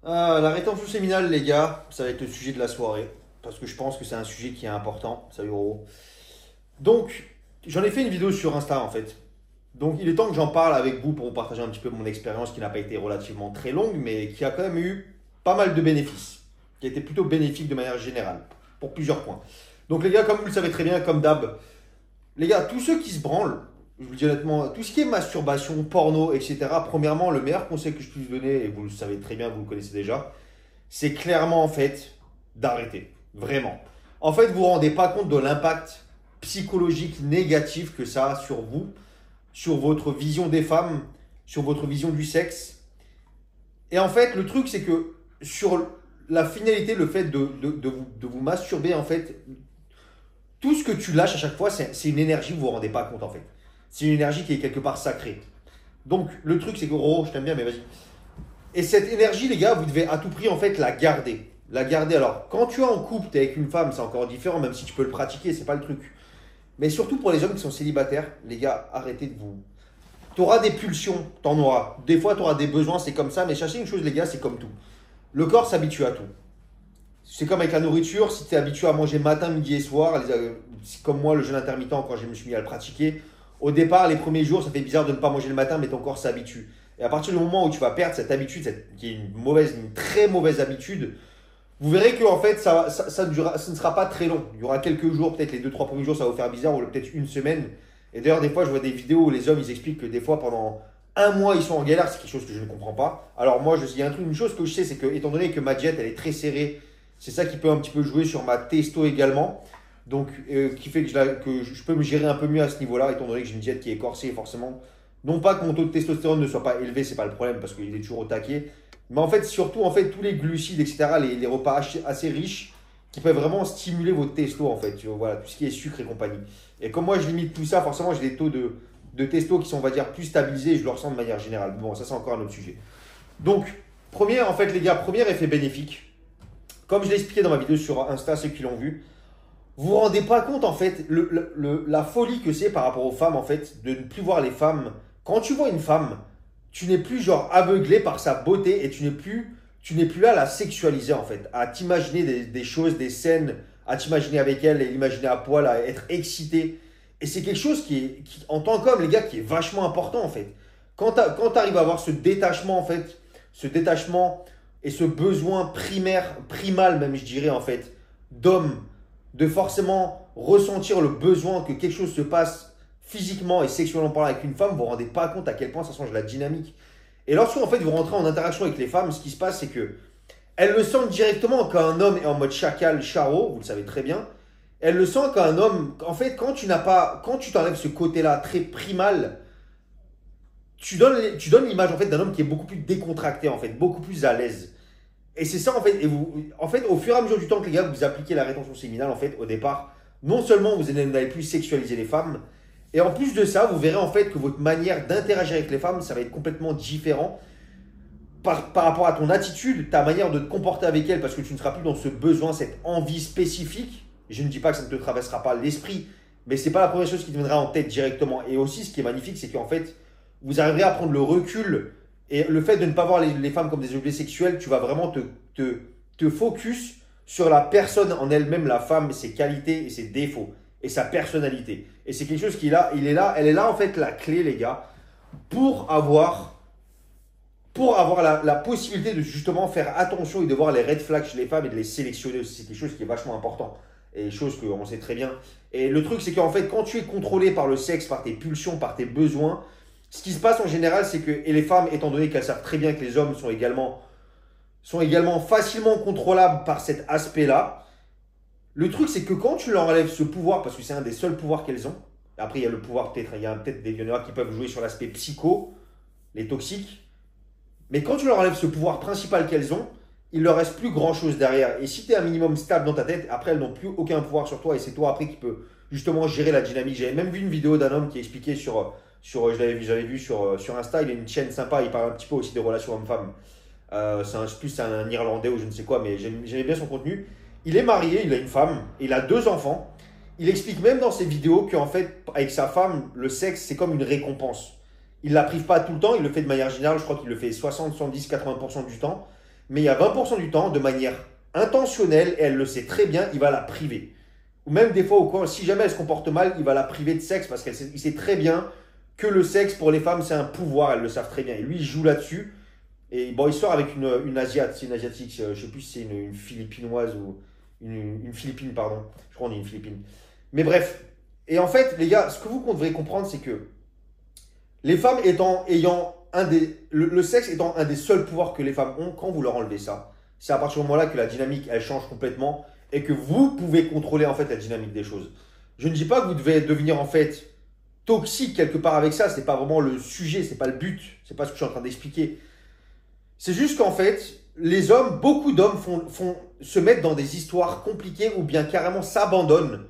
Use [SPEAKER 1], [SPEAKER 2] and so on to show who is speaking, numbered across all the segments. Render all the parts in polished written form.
[SPEAKER 1] La rétention séminale, les gars, ça va être le sujet de la soirée. Parce que je pense que c'est un sujet qui est important. Salut gros. Donc, j'en ai fait une vidéo sur Insta en fait. Donc, il est temps que j'en parle avec vous pour vous partager un petit peu mon expérience qui n'a pas été relativement très longue, mais qui a quand même eu pas mal de bénéfices. Qui a été plutôt bénéfique de manière générale. Pour plusieurs points. Donc, les gars, comme vous le savez très bien, comme d'hab, les gars, tous ceux qui se branlent, je vous le dis honnêtement, tout ce qui est masturbation, porno, etc., premièrement, le meilleur conseil que je puisse donner, et vous le savez très bien, vous le connaissez déjà, c'est clairement en fait d'arrêter. Vraiment. En fait, vous vous rendez pas compte de l'impact psychologique négatif que ça a sur vous, sur votre vision des femmes, sur votre vision du sexe. Et en fait, le truc, c'est que sur la finalité, le fait de vous masturber, en fait, tout ce que tu lâches à chaque fois, c'est une énergie, vous vous rendez pas compte, en fait. C'est une énergie qui est quelque part sacrée. Donc, le truc, c'est que, oh, je t'aime bien, mais vas-y. Et cette énergie, les gars, vous devez à tout prix en fait la garder. La garder. Alors, quand tu es en couple, tu es avec une femme, c'est encore différent, même si tu peux le pratiquer, c'est pas le truc. Mais surtout pour les hommes qui sont célibataires, les gars, arrêtez de vous. Tu auras des pulsions, t'en auras. Des fois, tu auras des besoins, c'est comme ça. Mais sachez une chose, les gars, c'est comme tout. Le corps s'habitue à tout. C'est comme avec la nourriture, si tu es habitué à manger matin, midi et soir, c'est comme moi, le jeûne intermittent, quand je me suis mis à le pratiquer, au départ, les premiers jours, ça fait bizarre de ne pas manger le matin, mais ton corps s'habitue. Et à partir du moment où tu vas perdre cette habitude, qui est une très mauvaise habitude, vous verrez que en fait, ça ne sera pas très long. Il y aura quelques jours, peut-être les deux trois premiers jours, ça va vous faire bizarre, ou peut-être une semaine. Et d'ailleurs, des fois, je vois des vidéos où les hommes, ils expliquent que des fois, pendant un mois, ils sont en galère. C'est quelque chose que je ne comprends pas. Alors moi, il y a une chose que je sais, c'est que, étant donné que ma diète, elle est très serrée, c'est ça qui peut un petit peu jouer sur ma testo également. Donc, qui fait que je peux me gérer un peu mieux à ce niveau-là, étant donné que j'ai une diète qui est corsée, forcément. Non pas que mon taux de testostérone ne soit pas élevé, c'est pas le problème, parce qu'il est toujours au taquet. Mais en fait, surtout, en fait, tous les glucides, etc., les repas assez riches, qui peuvent vraiment stimuler votre testo, en fait. Tu vois, voilà, tout ce qui est sucre et compagnie. Et comme moi, je limite tout ça, forcément, j'ai des taux de testo qui sont, on va dire, plus stabilisés, et je le ressens de manière générale. Bon, ça, c'est encore un autre sujet. Donc, en fait, les gars, premier effet bénéfique. Comme je l'ai expliqué dans ma vidéo sur Insta, ceux qui l'ont vu, vous vous rendez pas compte en fait la folie que c'est par rapport aux femmes en fait de ne plus voir les femmes. Quand tu vois une femme, tu n'es plus genre aveuglé par sa beauté et tu n'es plus là à la sexualiser en fait, à t'imaginer des choses, des scènes, à t'imaginer avec elle et l'imaginer à poil, à être excité. Et c'est quelque chose en tant qu'homme les gars, qui est vachement important en fait. Quand tu arrives à avoir ce détachement en fait, ce détachement et ce besoin primaire, primal même je dirais en fait, d'homme de forcément ressentir le besoin que quelque chose se passe physiquement et sexuellement parlant avec une femme, vous ne vous rendez pas compte à quel point ça change la dynamique. Et lorsque en fait, vous rentrez en interaction avec les femmes, ce qui se passe, c'est que elles le sentent directement quand un homme est en mode chacal, charo, vous le savez très bien. Elles le sentent quand un homme, en fait, quand tu t'enlèves ce côté-là très primal, tu donnes l'image en fait d'un homme qui est beaucoup plus décontracté, en fait, beaucoup plus à l'aise. Et c'est ça en fait, en fait, au fur et à mesure du temps que les gars, vous appliquez la rétention séminale, en fait, au départ, non seulement vous n'allez plus sexualiser les femmes, et en plus de ça, vous verrez en fait que votre manière d'interagir avec les femmes, ça va être complètement différent par rapport à ton attitude, ta manière de te comporter avec elles, parce que tu ne seras plus dans ce besoin, cette envie spécifique. Je ne dis pas que ça ne te traversera pas l'esprit, mais c'est pas la première chose qui te viendra en tête directement. Et aussi, ce qui est magnifique, c'est qu'en fait, vous arriverez à prendre le recul et le fait de ne pas voir les femmes comme des objets sexuels, tu vas vraiment te focus sur la personne en elle-même, la femme, ses qualités et ses défauts et sa personnalité. Et c'est quelque chose qui est là, elle est là en fait la clé les gars pour avoir la possibilité de justement faire attention et de voir les red flags chez les femmes et de les sélectionner aussi. C'est quelque chose qui est vachement important et chose qu'on sait très bien. Et le truc c'est qu'en fait quand tu es contrôlé par le sexe, par tes pulsions, par tes besoins, ce qui se passe en général, c'est que, et les femmes, étant donné qu'elles savent très bien que les hommes sont également facilement contrôlables par cet aspect-là, le truc, c'est que quand tu leur enlèves ce pouvoir, parce que c'est un des seuls pouvoirs qu'elles ont, après il y a le pouvoir, peut-être, il y a peut-être des violeurs qui peuvent jouer sur l'aspect psycho, les toxiques, mais quand tu leur enlèves ce pouvoir principal qu'elles ont, il leur reste plus grand-chose derrière. Et si tu es un minimum stable dans ta tête, après elles n'ont plus aucun pouvoir sur toi et c'est toi après qui peux justement gérer la dynamique. J'avais même vu une vidéo d'un homme qui expliquait j'avais vu sur Insta, il a une chaîne sympa, il parle un petit peu aussi des relations hommes-femmes. C'est un Irlandais ou je ne sais quoi, mais j'aimais bien son contenu. Il est marié, il a une femme, il a deux enfants. Il explique même dans ses vidéos qu'en fait, avec sa femme, le sexe, c'est comme une récompense. Il ne la prive pas tout le temps, il le fait de manière générale, je crois qu'il le fait 60, 70, 80% du temps. Mais il y a 20% du temps, de manière intentionnelle, et elle le sait très bien, il va la priver. Ou même des fois, si jamais elle se comporte mal, il va la priver de sexe parce qu'il sait très bien que le sexe pour les femmes, c'est un pouvoir, elles le savent très bien. Et lui, il joue là-dessus. Et bon, il sort avec une Asiate, c'est une Asiatique, je ne sais plus si c'est une Philippinoise ou une Philippine, pardon. Je crois qu'on est une Philippine. Mais bref. Et en fait, les gars, ce que vous devrez comprendre, c'est que les femmes ayant le sexe étant un des seuls pouvoirs que les femmes ont, quand vous leur enlevez ça, c'est à partir du moment-là que la dynamique, elle change complètement et que vous pouvez contrôler en fait la dynamique des choses. Je ne dis pas que vous devez devenir en fait toxique quelque part avec ça, c'est pas vraiment le sujet, c'est pas le but, c'est pas ce que je suis en train d'expliquer. C'est juste qu'en fait, les hommes, beaucoup d'hommes se mettent dans des histoires compliquées ou bien carrément s'abandonnent.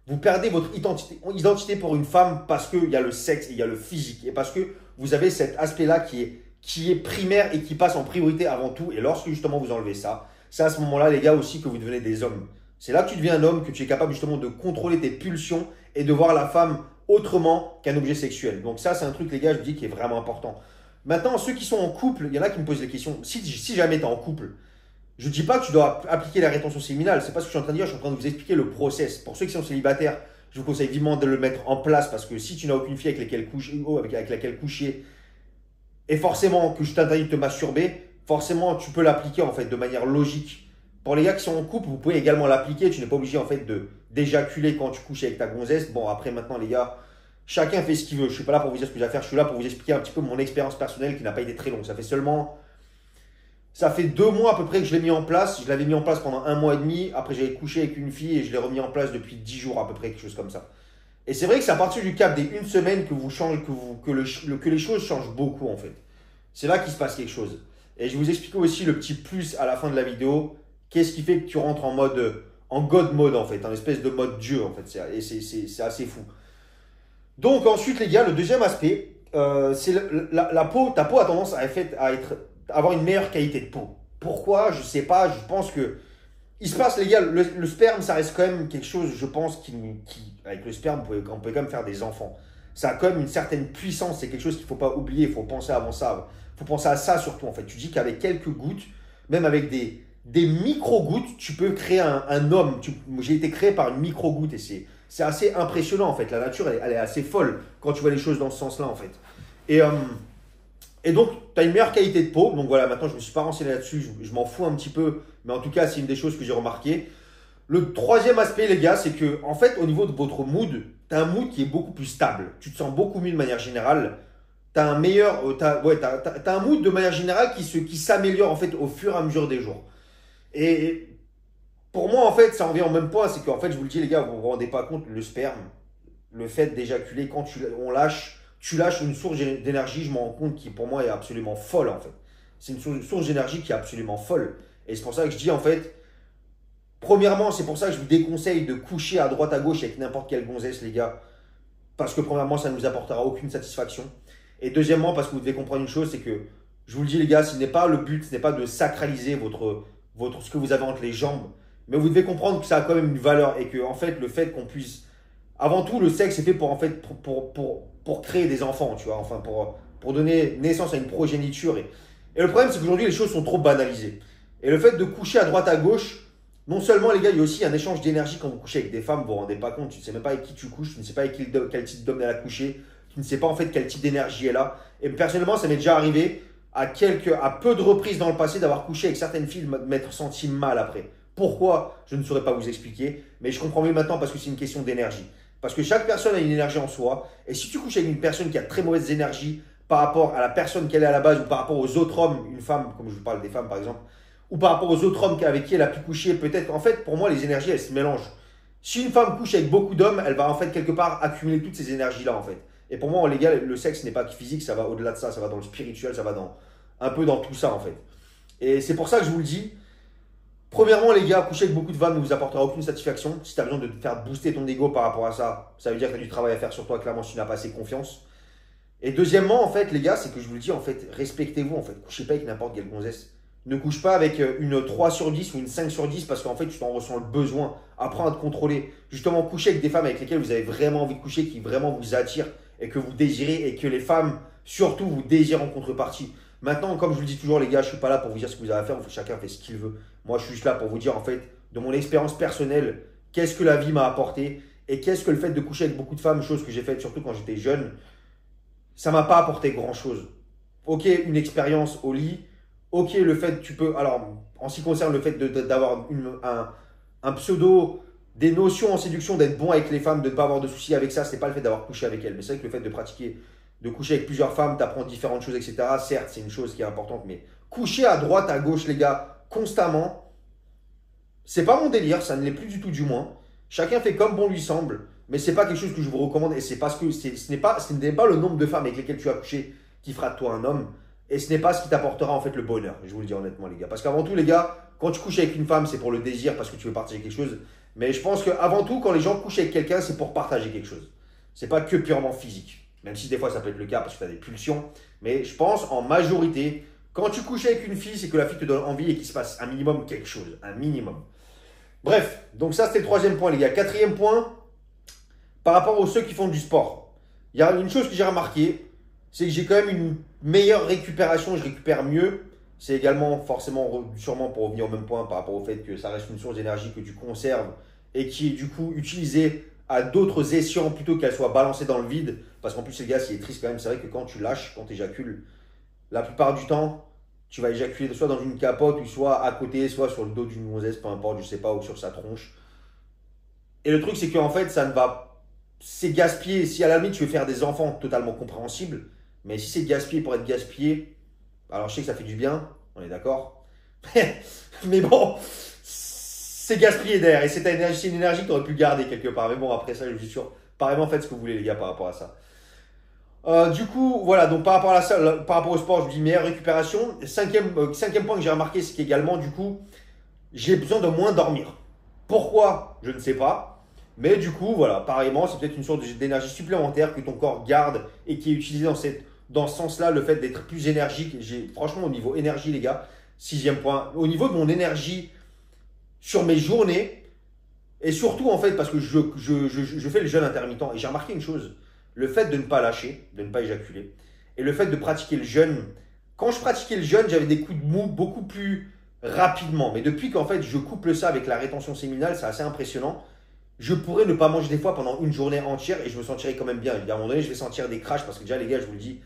[SPEAKER 1] Vous perdez votre identité pour une femme parce qu'il y a le sexe et il y a le physique. Et parce que vous avez cet aspect-là qui est primaire et qui passe en priorité avant tout. Et lorsque justement vous enlevez ça, c'est à ce moment-là, les gars, aussi que vous devenez des hommes. C'est là que tu deviens un homme, que tu es capable justement de contrôler tes pulsions et de voir la femme autrement qu'un objet sexuel. Donc ça, c'est un truc, les gars, je vous dis, qui est vraiment important. Maintenant, ceux qui sont en couple, il y en a qui me posent des questions. Si jamais tu es en couple, je ne dis pas que tu dois appliquer la rétention séminale. C'est pas ce que je suis en train de dire. Je suis en train de vous expliquer le process. Pour ceux qui sont célibataires, je vous conseille vivement de le mettre en place parce que si tu n'as aucune fille avec laquelle coucher, et forcément que je t'interdis de te masturber, forcément tu peux l'appliquer en fait de manière logique. Pour les gars qui sont en couple, vous pouvez également l'appliquer. Tu n'es pas obligé en fait d'éjaculer quand tu couches avec ta gonzesse. Bon, après maintenant les gars, chacun fait ce qu'il veut. Je ne suis pas là pour vous dire ce que j'ai à faire. Je suis là pour vous expliquer un petit peu mon expérience personnelle qui n'a pas été très longue. Ça fait 2 mois à peu près que je l'ai mis en place. Je l'avais mis en place pendant 1 mois et demi. Après, j'avais couché avec une fille et je l'ai remis en place depuis 10 jours à peu près, quelque chose comme ça. Et c'est vrai que c'est à partir du cap des 1 semaine que les choses changent beaucoup en fait. C'est là qu'il se passe quelque chose. Et je vais vous expliquer aussi le petit plus à la fin de la vidéo. Qu'est-ce qui fait que tu rentres en God mode en fait, en espèce de mode Dieu en fait. Et c'est assez fou. Donc ensuite les gars, le deuxième aspect, c'est la peau. Ta peau a tendance à avoir une meilleure qualité de peau. Pourquoi? Je sais pas, je pense que il se passe les gars, le sperme ça reste quand même quelque chose, je pense, avec le sperme on peut quand même faire des enfants. Ça a quand même une certaine puissance, c'est quelque chose qu'il ne faut pas oublier, il faut penser avant ça. Il faut penser à ça surtout en fait. Tu dis qu'avec quelques gouttes, même avec des micro-gouttes, tu peux créer un homme. J'ai été créé par une micro-goutte et c'est assez impressionnant en fait. La nature elle est assez folle quand tu vois les choses dans ce sens-là en fait. Et donc, tu as une meilleure qualité de peau. Donc voilà, maintenant, je ne me suis pas renseigné là-dessus. Je m'en fous un petit peu. Mais en tout cas, c'est une des choses que j'ai remarqué. Le troisième aspect, les gars, c'est que, en fait, au niveau de votre mood, tu as un mood qui est beaucoup plus stable. Tu te sens beaucoup mieux de manière générale. Tu as un mood de manière générale qui s'améliore, en fait, au fur et à mesure des jours. Et pour moi, en fait, ça revient au même point. C'est qu'en fait, je vous le dis, les gars, vous ne vous rendez pas compte, le sperme, le fait d'éjaculer, quand tu lâches une source d'énergie, je me rends compte, qui pour moi est absolument folle en fait. C'est une source d'énergie qui est absolument folle. Et c'est pour ça que je dis en fait, premièrement, c'est pour ça que je vous déconseille de coucher à droite à gauche avec n'importe quelle gonzesse les gars. Parce que premièrement, ça ne nous apportera aucune satisfaction. Et deuxièmement, parce que vous devez comprendre une chose, c'est que, je vous le dis les gars, ce n'est pas le but, ce n'est pas de sacraliser ce que vous avez entre les jambes. Mais vous devez comprendre que ça a quand même une valeur et que en fait, le fait qu'on puisse... Avant tout, le sexe est fait pour créer des enfants, tu vois, enfin pour donner naissance à une progéniture. Et le problème, c'est qu'aujourd'hui, les choses sont trop banalisées. Et le fait de coucher à droite à gauche, non seulement, les gars, il y a aussi un échange d'énergie quand vous couchez avec des femmes, vous ne vous rendez pas compte, tu ne sais même pas avec qui tu couches, tu ne sais pas avec quel type d'homme elle a couché, tu ne sais pas en fait quel type d'énergie elle a. Et personnellement, ça m'est déjà arrivé à peu de reprises dans le passé d'avoir couché avec certaines filles, de m'être senti mal après. Pourquoi? Je ne saurais pas vous expliquer, mais je comprends mieux maintenant parce que c'est une question d'énergie. Parce que chaque personne a une énergie en soi. Et si tu couches avec une personne qui a très mauvaise énergie par rapport à la personne qu'elle est à la base ou par rapport aux autres hommes, une femme, comme je vous parle des femmes par exemple, ou par rapport aux autres hommes avec qui elle a pu coucher, peut-être, en fait, pour moi, les énergies, elles se mélangent. Si une femme couche avec beaucoup d'hommes, elle va en fait quelque part accumuler toutes ces énergies-là en fait. Et pour moi, les gars, le sexe n'est pas que physique, ça va au-delà de ça, ça va dans le spirituel, ça va un peu dans tout ça en fait. Et c'est pour ça que je vous le dis. Premièrement, les gars, coucher avec beaucoup de femmes ne vous apportera aucune satisfaction. Si tu as besoin de te faire booster ton ego par rapport à ça, ça veut dire que tu as du travail à faire sur toi, clairement, si tu n'as pas assez confiance. Et deuxièmement, en fait, les gars, c'est que je vous le dis, en fait, respectez-vous, en fait. Couchez pas avec n'importe quelle gonzesse. Ne couche pas avec une 3 sur 10 ou une 5 sur 10 parce qu'en fait, tu t'en ressens le besoin. Apprends à te contrôler. Justement, coucher avec des femmes avec lesquelles vous avez vraiment envie de coucher, qui vraiment vous attirent et que vous désirez et que les femmes, surtout, vous désirent en contrepartie. Maintenant, comme je vous le dis toujours, les gars, je ne suis pas là pour vous dire ce que vous avez à faire. Chacun fait ce qu'il veut. Moi, je suis juste là pour vous dire, en fait, de mon expérience personnelle, qu'est-ce que la vie m'a apporté et qu'est-ce que le fait de coucher avec beaucoup de femmes, chose que j'ai faite surtout quand j'étais jeune, ça m'a pas apporté grand-chose. Ok, une expérience au lit. Ok, le fait que tu peux. Alors, en ce qui concerne le fait d'avoir un pseudo, des notions en séduction, d'être bon avec les femmes, de ne pas avoir de soucis avec ça, c'est pas le fait d'avoir couché avec elles. Mais c'est vrai que le fait de pratiquer, de coucher avec plusieurs femmes, t'apprends différentes choses, etc. Certes, c'est une chose qui est importante, mais coucher à droite, à gauche, les gars, constamment, c'est pas mon délire, ça ne l'est plus du tout, du moins. Chacun fait comme bon lui semble, mais c'est pas quelque chose que je vous recommande. Et c'est parce que ce n'est pas le nombre de femmes avec lesquelles tu as couché qui fera de toi un homme. Et ce n'est pas ce qui t'apportera en fait le bonheur. Je vous le dis honnêtement, les gars. Parce qu'avant tout, les gars, quand tu couches avec une femme, c'est pour le désir, parce que tu veux partager quelque chose. Mais je pense qu'avant tout, quand les gens couchent avec quelqu'un, c'est pour partager quelque chose. C'est pas que purement physique. Même si des fois ça peut être le cas parce que tu as des pulsions. Mais je pense en majorité, quand tu couches avec une fille, c'est que la fille te donne envie et qu'il se passe un minimum quelque chose. Un minimum. Bref, donc ça c'était le troisième point, les gars. Quatrième point, par rapport aux ceux qui font du sport. Il y a une chose que j'ai remarqué, c'est que j'ai quand même une meilleure récupération, je récupère mieux. C'est également forcément, sûrement pour revenir au même point par rapport au fait que ça reste une source d'énergie que tu conserves et qui est du coup utilisée à d'autres escients plutôt qu'elle soit balancée dans le vide. Parce qu'en plus, les gars, ce qui est triste quand même, c'est vrai que quand tu lâches, quand tu éjacules, la plupart du temps, tu vas éjaculer soit dans une capote, ou soit à côté, soit sur le dos d'une gonzesse, peu importe, je sais pas, ou sur sa tronche. Et le truc, c'est qu'en fait, ça ne va. C'est gaspillé. Si à la limite, tu veux faire des enfants, totalement compréhensible. Mais si c'est gaspillé pour être gaspillé, alors je sais que ça fait du bien, on est d'accord. Mais bon, c'est gaspillé derrière. Et c'est une énergie que tu aurais pu garder quelque part. Mais bon, après ça, je suis sûr. Pareillement, faites ce que vous voulez, les gars, par rapport à ça. Du coup, voilà, donc par rapport à la salle, par rapport au sport, je vous dis meilleure récupération. Cinquième point que j'ai remarqué, c'est qu'également, du coup, j'ai besoin de moins dormir. Pourquoi? Je ne sais pas. Mais du coup, voilà, pareillement, c'est peut-être une sorte d'énergie supplémentaire que ton corps garde et qui est utilisée dans ce sens-là, le fait d'être plus énergique. Franchement, au niveau énergie, les gars, sixième point, au niveau de mon énergie sur mes journées, et surtout, en fait, parce que je fais le jeûne intermittent, et j'ai remarqué une chose, le fait de ne pas lâcher, de ne pas éjaculer, et le fait de pratiquer le jeûne. Quand je pratiquais le jeûne, j'avais des coups de mou beaucoup plus rapidement. Mais depuis qu'en fait, je couple ça avec la rétention séminale, c'est assez impressionnant. Je pourrais ne pas manger des fois pendant une journée entière et je me sentirais quand même bien. À un moment donné, je vais sentir des crashs parce que déjà, les gars, je vous le dis,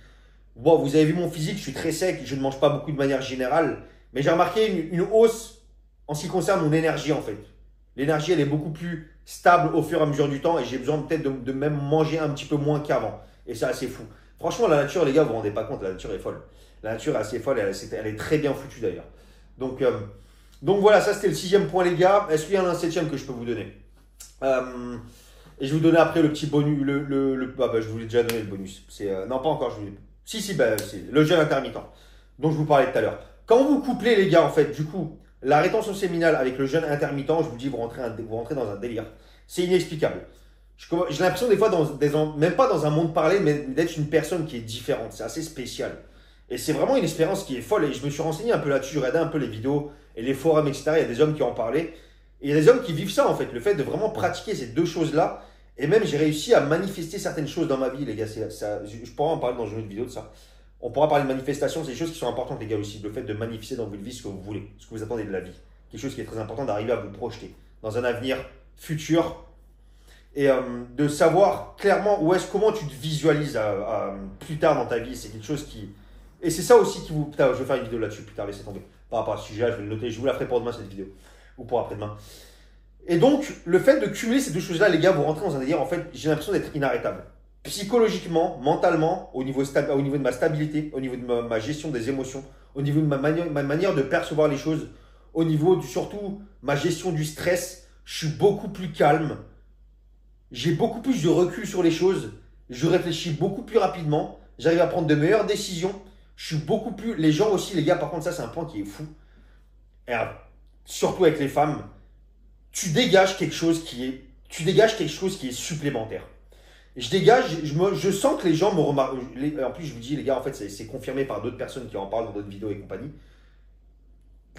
[SPEAKER 1] bon, vous avez vu mon physique, je suis très sec, je ne mange pas beaucoup de manière générale, mais j'ai remarqué une hausse en ce qui concerne mon énergie en fait. L'énergie, elle est beaucoup plus stable au fur et à mesure du temps et j'ai besoin peut-être de même manger un petit peu moins qu'avant. Et c'est assez fou. Franchement, la nature, les gars, vous vous rendez pas compte, la nature est folle. La nature est assez folle, elle est très bien foutue d'ailleurs. Donc voilà, ça c'était le sixième point, les gars. Est-ce qu'il y en a un septième que je peux vous donner? Et je vais vous donner après le petit bonus. Je vous l'ai déjà donné le bonus. Non, pas encore. Si, c'est le jeûne intermittent dont je vous parlais tout à l'heure. Quand vous couplez, les gars, en fait, du coup, la rétention séminale avec le jeûne intermittent, je vous dis, vous rentrez dans un délire. C'est inexplicable. J'ai l'impression des fois, même pas dans un monde parallèle, mais d'être une personne qui est différente. C'est assez spécial. Et c'est vraiment une expérience qui est folle. Et je me suis renseigné un peu là-dessus, j'ai regardé un peu les vidéos et les forums, etc. Il y a des hommes qui en parlaient. Et il y a des hommes qui vivent ça, en fait. Le fait de vraiment pratiquer ces deux choses-là. Et même, j'ai réussi à manifester certaines choses dans ma vie, les gars. Je pourrais en parler dans une autre vidéo de ça. On pourra parler de manifestation. C'est des choses qui sont importantes, les gars, aussi. Le fait de manifester dans votre vie ce que vous voulez, ce que vous attendez de la vie. Quelque chose qui est très important d'arriver à vous projeter dans un avenir futur. Et de savoir clairement comment tu te visualises plus tard dans ta vie. C'est quelque chose qui... Et c'est ça aussi qui vous... Putain, je vais faire une vidéo là-dessus plus tard, laissez tomber. Par rapport à ce sujet-là, je vais le noter. Je vous la ferai pour demain, cette vidéo. Ou pour après-demain. Et donc, le fait de cumuler ces deux choses-là, les gars, vous rentrez dans un délire, en fait, j'ai l'impression d'être inarrêtable. Psychologiquement, mentalement, au niveau de ma stabilité, au niveau de ma gestion des émotions, au niveau de ma manière de percevoir les choses, au niveau surtout ma gestion du stress, je suis beaucoup plus calme. J'ai beaucoup plus de recul sur les choses. Je réfléchis beaucoup plus rapidement. J'arrive à prendre de meilleures décisions. Je suis beaucoup plus... Les gens aussi, les gars, par contre, ça, c'est un point qui est fou. Et surtout avec les femmes, tu dégages quelque chose qui est supplémentaire. Je sens que les gens me remarquent. En plus, je vous dis, les gars, en fait, c'est confirmé par d'autres personnes qui en parlent dans d'autres vidéos et compagnie.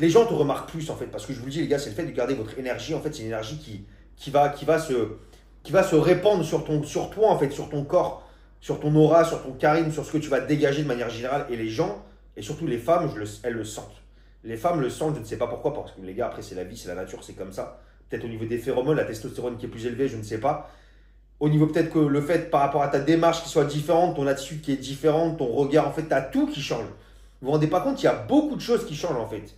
[SPEAKER 1] Les gens te remarquent plus, en fait, parce que je vous le dis, les gars, c'est le fait de garder votre énergie. En fait, c'est une énergie qui va se répandre sur toi, en fait, sur ton corps, sur ton aura, sur ton charisme, sur ce que tu vas dégager de manière générale. Et les gens, Et surtout, les femmes, elles le sentent. Les femmes le sentent, je ne sais pas pourquoi, parce que les gars, après, c'est la vie, c'est la nature, c'est comme ça. Peut-être au niveau des phéromones, la testostérone qui est plus élevée, je ne sais pas. Au niveau peut-être que le fait par rapport à ta démarche qui soit différente, ton attitude qui est différente, ton regard, en fait, tu as tout qui change. Vous vous rendez pas compte, il y a beaucoup de choses qui changent en fait.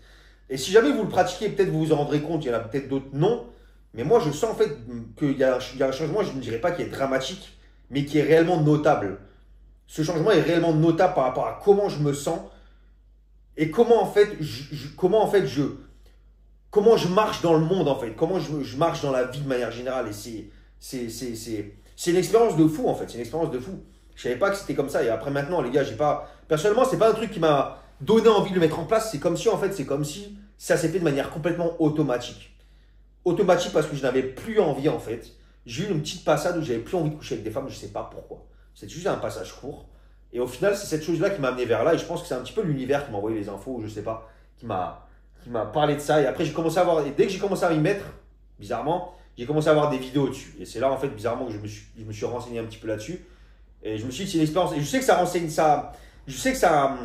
[SPEAKER 1] Et si jamais vous le pratiquez, peut-être vous vous en rendrez compte, il y en a peut-être d'autres non. Mais moi, je sens en fait qu'il y a un changement, je ne dirais pas qu'il est dramatique, mais qui est réellement notable. Ce changement est réellement notable par rapport à comment je me sens et comment comment je marche dans le monde en fait, comment je marche dans la vie de manière générale. Et c'est une expérience de fou en fait, c'est une expérience de fou. Je savais pas que c'était comme ça. Et après maintenant, les gars, j'ai pas. Personnellement, c'est pas un truc qui m'a donné envie de le mettre en place. C'est comme si, en fait, c'est comme si ça s'est fait de manière complètement automatique. Automatique parce que je n'avais plus envie, en fait. J'ai eu une petite passade où j'avais plus envie de coucher avec des femmes, je sais pas pourquoi. C'est juste un passage court. Et au final, c'est cette chose-là qui m'a amené vers là. Et je pense que c'est un petit peu l'univers qui m'a envoyé les infos, je sais pas, qui m'a parlé de ça. Et après, j'ai commencé à voir. Et dès que j'ai commencé à y mettre, bizarrement, j'ai commencé à avoir des vidéos dessus. Et c'est là, en fait, bizarrement, que je me suis renseigné un petit peu là-dessus. Et je me suis dit, c'est une expérience. Et je sais que ça renseigne ça. Je sais que ça.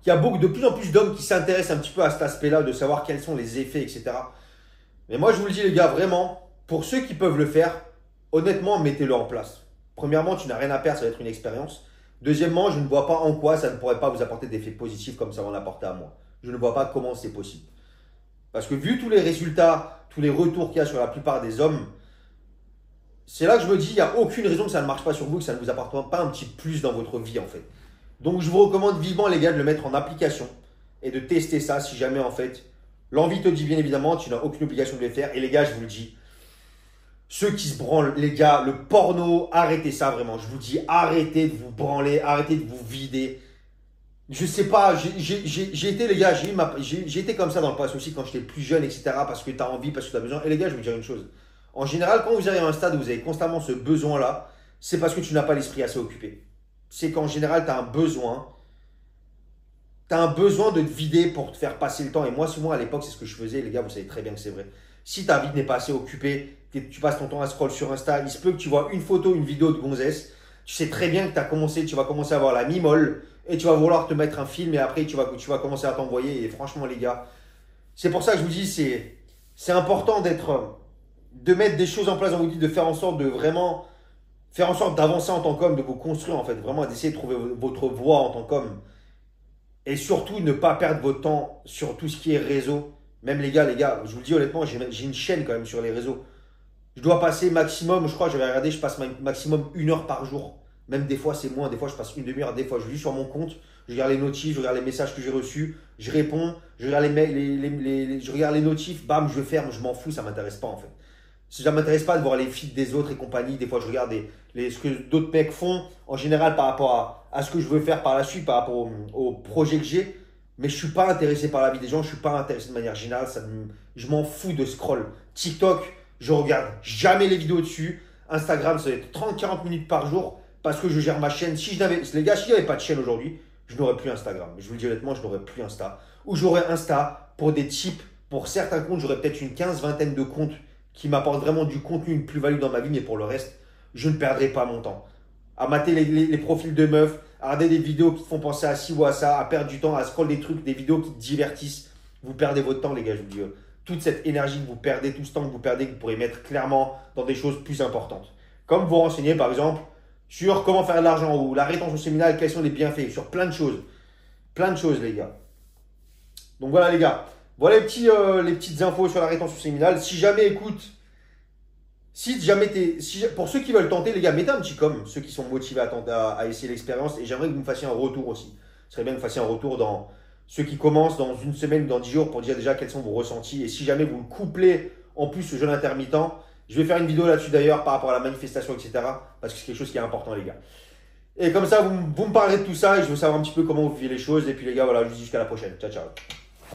[SPEAKER 1] Qu'il y a de plus en plus d'hommes qui s'intéressent un petit peu à cet aspect-là, de savoir quels sont les effets, etc. Mais moi, je vous le dis, les gars, vraiment, pour ceux qui peuvent le faire, honnêtement, mettez-le en place. Premièrement, tu n'as rien à perdre, ça va être une expérience. Deuxièmement, je ne vois pas en quoi ça ne pourrait pas vous apporter d'effets positifs comme ça m'en apporté à moi. Je ne vois pas comment c'est possible. Parce que vu tous les résultats, tous les retours qu'il y a sur la plupart des hommes, c'est là que je me dis, il n'y a aucune raison que ça ne marche pas sur vous, que ça ne vous apporte pas un petit plus dans votre vie en fait. Donc je vous recommande vivement les gars de le mettre en application et de tester ça si jamais en fait l'envie te dit bien évidemment, tu n'as aucune obligation de le faire. Et les gars, je vous le dis, ceux qui se branlent, les gars, le porno, arrêtez ça vraiment. Je vous dis, arrêtez de vous branler, arrêtez de vous vider. Je sais pas, j'ai été les gars, j'ai été comme ça dans le passé aussi quand j'étais plus jeune, etc. Parce que tu as envie, parce que tu as besoin. Et les gars, je vais vous dire une chose. En général, quand vous arrivez à un stade où vous avez constamment ce besoin-là, c'est parce que tu n'as pas l'esprit assez occupé. C'est qu'en général, tu as un besoin. Tu as un besoin de te vider pour te faire passer le temps. Et moi, souvent, à l'époque, c'est ce que je faisais. Les gars, vous savez très bien que c'est vrai. Si ta vie n'est pas assez occupée, tu passes ton temps à scroll sur Insta, il se peut que tu vois une photo, une vidéo de gonzesse. Tu sais très bien que tu vas commencer à avoir la mimole et tu vas vouloir te mettre un film et après, tu vas commencer à t'envoyer. Et franchement, les gars, c'est pour ça que je vous dis, c'est important de mettre des choses en place dans votre vie, de faire en sorte de vraiment faire en sorte d'avancer en tant qu'homme, de vous construire en fait, vraiment d'essayer de trouver votre voie en tant qu'homme. Et surtout, ne pas perdre votre temps sur tout ce qui est réseau. Même les gars, je vous le dis honnêtement, j'ai une chaîne quand même sur les réseaux. Je dois passer maximum, je crois, j'avais regardé, je passe maximum 1 heure par jour. Même des fois, c'est moins, des fois, je passe une demi-heure, des fois, je vis sur mon compte, je regarde les notifs, je regarde les messages que j'ai reçus, je réponds, je regarde les mails, je regarde les notifs, bam, je ferme, je m'en fous, ça ne m'intéresse pas en fait. Si ça ne m'intéresse pas de voir les feeds des autres et compagnie, des fois, je regarde ce que d'autres mecs font, en général, par rapport à ce que je veux faire par la suite, par rapport au projet que j'ai. Mais je ne suis pas intéressé par la vie des gens, je ne suis pas intéressé de manière générale, je m'en fous de scroll. TikTok, je regarde jamais les vidéos dessus. Instagram, ça va être 30-40 minutes par jour parce que je gère ma chaîne. Les gars, si j'avais pas de chaîne aujourd'hui, je n'aurais plus Instagram. Je vous le dis honnêtement, je n'aurais plus Insta. Ou j'aurais Insta pour des types, pour certains comptes, j'aurais peut-être une vingtaine de comptes qui m'apportent vraiment du contenu, une plus-value dans ma vie, mais pour le reste, je ne perdrai pas mon temps. À mater les profils de meufs, à regarder des vidéos qui te font penser à ci ou à ça, à perdre du temps, à scroller des trucs, des vidéos qui te divertissent. Vous perdez votre temps, les gars, je vous dis. Toute cette énergie que vous perdez, tout ce temps que vous perdez, que vous pourrez mettre clairement dans des choses plus importantes. Comme vous renseigner, par exemple, sur comment faire de l'argent ou la rétention séminale, quels sont les bienfaits, sur plein de choses. Plein de choses, les gars. Donc voilà, les gars. Voilà les petites infos sur la rétention séminale. Si jamais, écoute, pour ceux qui veulent tenter, les gars, mettez un petit com, ceux qui sont motivés à essayer l'expérience. Et j'aimerais que vous me fassiez un retour aussi. Ce serait bien que vous fassiez un retour dans ceux qui commencent dans une semaine ou dans 10 jours pour dire déjà quels sont vos ressentis. Et si jamais vous le couplez en plus ce jeûne intermittent, je vais faire une vidéo là-dessus d'ailleurs par rapport à la manifestation, etc. Parce que c'est quelque chose qui est important, les gars. Et comme ça, vous me parlerez de tout ça et je veux savoir un petit peu comment vous vivez les choses. Et puis les gars, voilà, je vous dis jusqu'à la prochaine. Ciao, ciao.